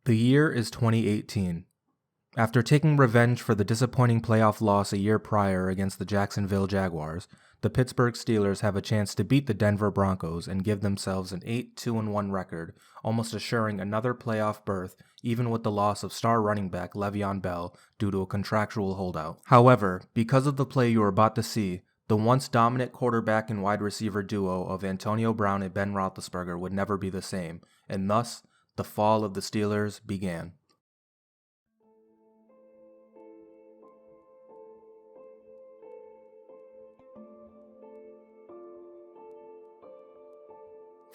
The year is 2018. After taking revenge for the disappointing playoff loss a year prior against the Jacksonville Jaguars, the Pittsburgh Steelers have a chance to beat the Denver Broncos and give themselves an 8-2-1 record, almost assuring another playoff berth even with the loss of star running back Le'Veon Bell due to a contractual holdout. However, because of the play you are about to see, the once dominant quarterback and wide receiver duo of Antonio Brown and Ben Roethlisberger would never be the same, and thus, the fall of the Steelers began.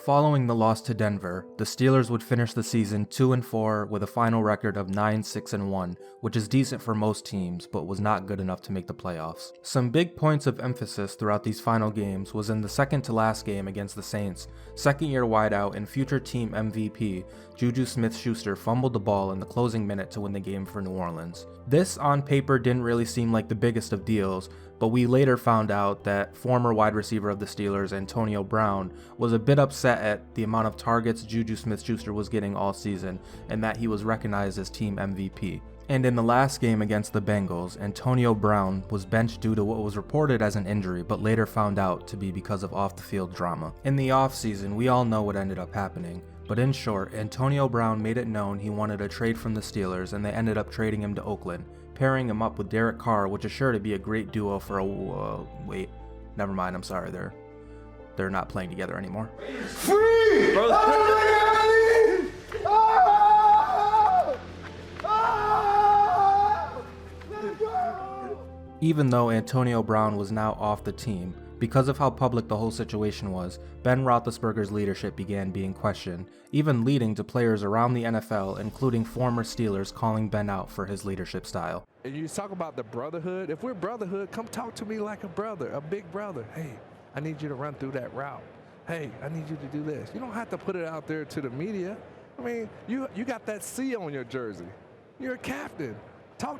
Following the loss to Denver, the Steelers would finish the season 2-4 with a final record of 9-6-1, which is decent for most teams, but was not good enough to make the playoffs. Some big points of emphasis throughout these final games was in the second to last game against the Saints. Second-year wideout and future team MVP, Juju Smith-Schuster fumbled the ball in the closing minute to win the game for New Orleans. This, on paper, didn't really seem like the biggest of deals, but we later found out that former wide receiver of the Steelers, Antonio Brown, was a bit upset at the amount of targets Juju Smith-Schuster was getting all season, and that he was recognized as team MVP. And in the last game against the Bengals, Antonio Brown was benched due to what was reported as an injury, but later found out to be because of off-the-field drama. In the offseason, we all know what ended up happening. But in short, Antonio Brown made it known he wanted a trade from the Steelers, and they ended up trading him to Oakland, pairing him up with Derek Carr, which is sure to be a great duo for wait, never mind, I'm sorry, they're not playing together anymore. Free! Brother. Oh my God! Let's go! Even though Antonio Brown was now off the team, because of how public the whole situation was, Ben Roethlisberger's leadership began being questioned, even leading to players around the NFL, including former Steelers, calling Ben out for his leadership style. And you talk about the brotherhood. If we're brotherhood, come talk to me like a brother, a big brother. Hey, I need you to run through that route. Hey, I need you to do this. You don't have to put it out there to the media. I mean, you got that C on your jersey. You're a captain.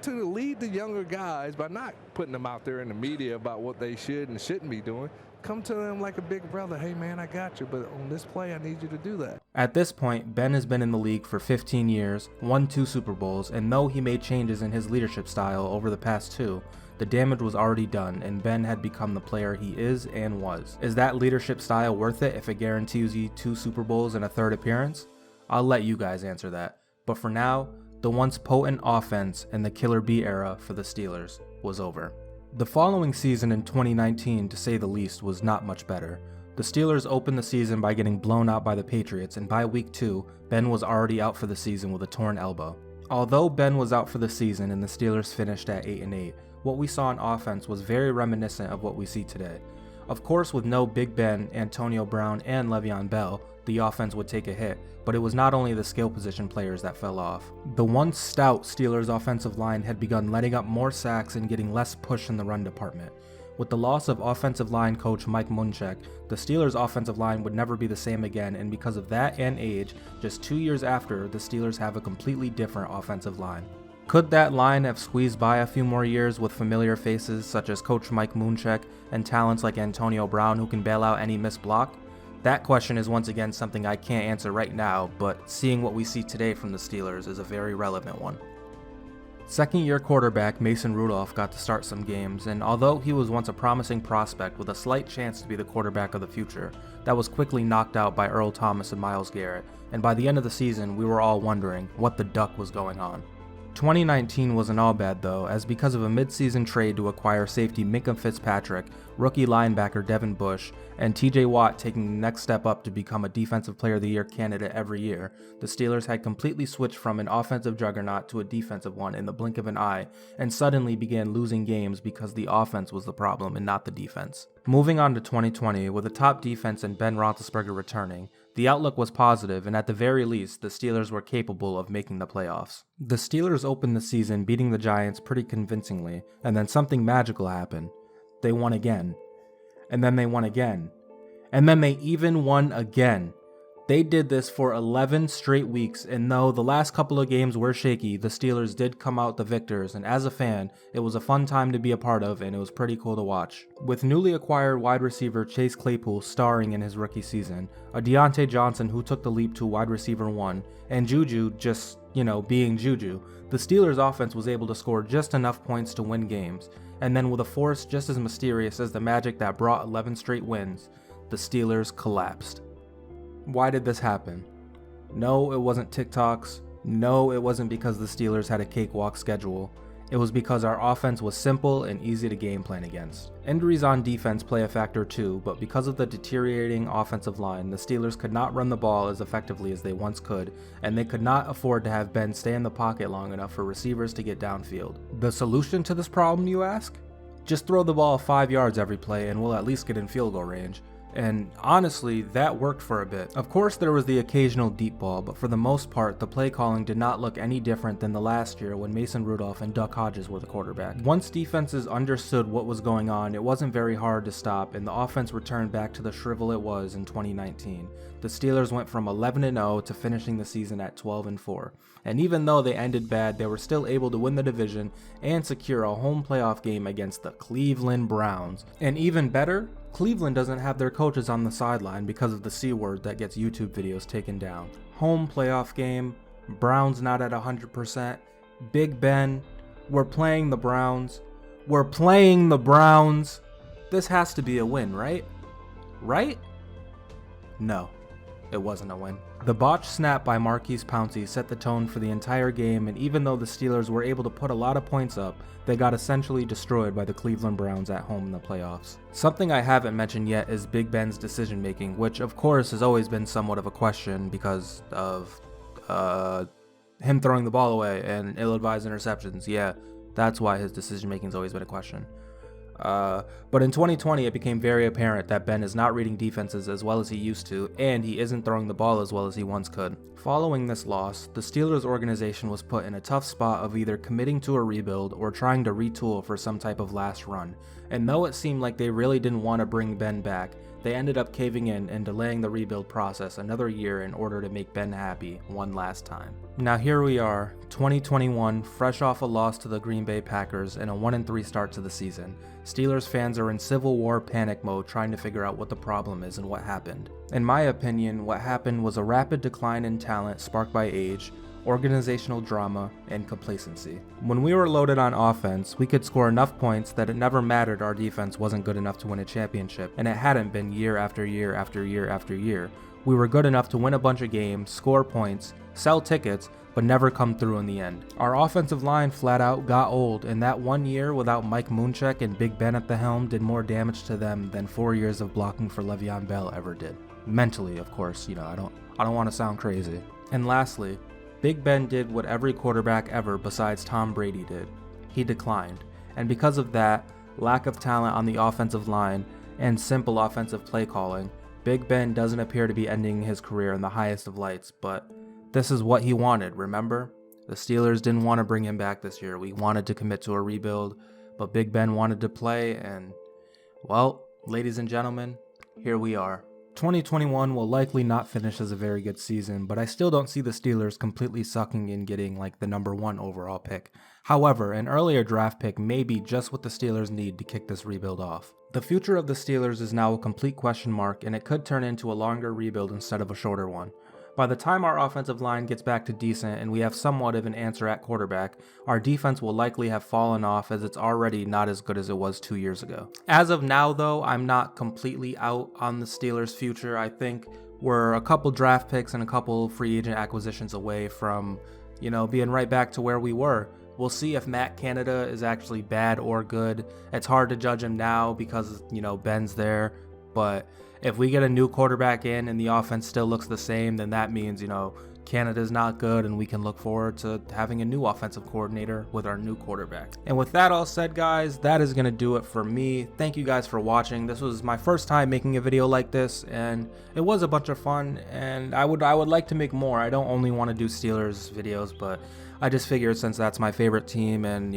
Lead the younger guys by not putting them out there in the media about what they should and shouldn't be doing. Come to them like a big brother. Hey, man, I got you, but on this play, I need you to do that. At this point, Ben has been in the league for 15 years, won 2 Super Bowls, and though he made changes in his leadership style over the past 2, the damage was already done, and Ben had become the player he is and was. Is that leadership style worth it if it guarantees you 2 Super Bowls and a 3rd appearance? I'll let you guys answer that. But for now, the once potent offense and the Killer B era for the Steelers was over. The following season in 2019, to say the least, was not much better. The Steelers opened the season by getting blown out by the Patriots, and by week 2, Ben was already out for the season with a torn elbow. Although Ben was out for the season and the Steelers finished at 8-8, what we saw in offense was very reminiscent of what we see today. Of course, with no Big Ben, Antonio Brown, and Le'Veon Bell, the offense would take a hit, but it was not only the skill position players that fell off. The once stout Steelers offensive line had begun letting up more sacks and getting less push in the run department. With the loss of offensive line coach Mike Munchak, the Steelers offensive line would never be the same again, and because of that and age, just 2 years after, the Steelers have a completely different offensive line. Could that line have squeezed by a few more years with familiar faces such as coach Mike Munchak and talents like Antonio Brown who can bail out any missed block? That question is once again something I can't answer right now, but seeing what we see today from the Steelers is a very relevant one. Second-year quarterback Mason Rudolph got to start some games, and although he was once a promising prospect with a slight chance to be the quarterback of the future, that was quickly knocked out by Earl Thomas and Myles Garrett, and by the end of the season we were all wondering what the duck was going on. 2019 wasn't all bad though, as because of a mid-season trade to acquire safety Minka Fitzpatrick, rookie linebacker Devin Bush, and TJ Watt taking the next step up to become a Defensive Player of the Year candidate every year, the Steelers had completely switched from an offensive juggernaut to a defensive one in the blink of an eye, and suddenly began losing games because the offense was the problem and not the defense. Moving on to 2020, with a top defense and Ben Roethlisberger returning, the outlook was positive, and at the very least, the Steelers were capable of making the playoffs. The Steelers opened the season beating the Giants pretty convincingly, and then something magical happened. They won again. And then they won again. And then they even won again. They did this for 11 straight weeks, and though the last couple of games were shaky, the Steelers did come out the victors, and as a fan, it was a fun time to be a part of, and it was pretty cool to watch. With newly acquired wide receiver Chase Claypool starring in his rookie season, a Deontay Johnson who took the leap to wide receiver 1, and Juju just, being Juju, the Steelers offense was able to score just enough points to win games, and then with a force just as mysterious as the magic that brought 11 straight wins, the Steelers collapsed. Why did this happen? No, it wasn't TikToks. No, it wasn't because the Steelers had a cakewalk schedule. It was because our offense was simple and easy to game plan against. Injuries on defense play a factor too, but because of the deteriorating offensive line, the Steelers could not run the ball as effectively as they once could, and they could not afford to have Ben stay in the pocket long enough for receivers to get downfield. The solution to this problem, you ask? Just throw the ball 5 yards every play and we'll at least get in field goal range. And honestly, that worked for a bit. Of course, there was the occasional deep ball, but for the most part, the play calling did not look any different than the last year when Mason Rudolph and Duck Hodges were the quarterback. Once defenses understood what was going on, it wasn't very hard to stop, and the offense returned back to the shrivel it was in 2019. The Steelers went from 11-0 to finishing the season at 12-4. And even though they ended bad, they were still able to win the division and secure a home playoff game against the Cleveland Browns. And even better, Cleveland doesn't have their coaches on the sideline because of the C word that gets YouTube videos taken down. Home playoff game, Browns not at 100%, Big Ben, we're playing the Browns. We're playing the Browns. This has to be a win, right? Right? No, it wasn't a win. The botched snap by Marquise Pouncey set the tone for the entire game, and even though the Steelers were able to put a lot of points up, they got essentially destroyed by the Cleveland Browns at home in the playoffs. Something I haven't mentioned yet is Big Ben's decision making, which of course has always been somewhat of a question because of him throwing the ball away and ill-advised interceptions. Yeah, that's why his decision making has always been a question. But in 2020, it became very apparent that Ben is not reading defenses as well as he used to, and he isn't throwing the ball as well as he once could. Following this loss, the Steelers organization was put in a tough spot of either committing to a rebuild or trying to retool for some type of last run. And though it seemed like they really didn't want to bring Ben back, they ended up caving in and delaying the rebuild process another year in order to make Ben happy one last time. Now here we are, 2021, fresh off a loss to the Green Bay Packers and a 1-3 start to the season. Steelers fans are in Civil War panic mode trying to figure out what the problem is and what happened. In my opinion, what happened was a rapid decline in talent sparked by age, organizational drama, and complacency. When we were loaded on offense, we could score enough points that it never mattered our defense wasn't good enough to win a championship, and it hadn't been year after year after year after year. We were good enough to win a bunch of games, score points, sell tickets, but never come through in the end. Our offensive line flat out got old, and that 1 year without Mike Munchak and Big Ben at the helm did more damage to them than 4 years of blocking for Le'Veon Bell ever did. Mentally, of course, I don't want to sound crazy. And lastly, Big Ben did what every quarterback ever besides Tom Brady did. He declined. And because of that, lack of talent on the offensive line, and simple offensive play calling, Big Ben doesn't appear to be ending his career in the highest of lights, but this is what he wanted, remember? The Steelers didn't want to bring him back this year. We wanted to commit to a rebuild, but Big Ben wanted to play, and, well, ladies and gentlemen, here we are. 2021 will likely not finish as a very good season, but I still don't see the Steelers completely sucking in getting the number 1 overall pick. However, an earlier draft pick may be just what the Steelers need to kick this rebuild off. The future of the Steelers is now a complete question mark, and it could turn into a longer rebuild instead of a shorter one. By the time our offensive line gets back to decent and we have somewhat of an answer at quarterback, our defense will likely have fallen off as it's already not as good as it was 2 years ago. As of now though, I'm not completely out on the Steelers' future. I think we're a couple draft picks and a couple free agent acquisitions away from, being right back to where we were. We'll see if Matt Canada is actually bad or good. It's hard to judge him now because, Ben's there, but if we get a new quarterback in and the offense still looks the same, then that means, Canada's not good and we can look forward to having a new offensive coordinator with our new quarterback. And with that all said, guys, that is going to do it for me. Thank you guys for watching. This was my first time making a video like this, and it was a bunch of fun, and I would like to make more. I don't only want to do Steelers videos, but I just figured since that's my favorite team and,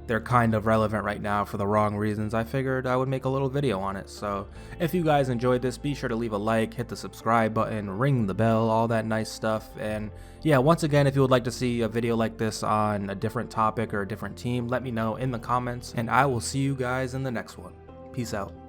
they're kind of relevant right now for the wrong reasons, I figured I would make a little video on it. So if you guys enjoyed this, be sure to leave a like, hit the subscribe button, ring the bell, all that nice stuff. And yeah, once again, if you would like to see a video like this on a different topic or a different team, let me know in the comments, and I will see you guys in the next one. Peace out.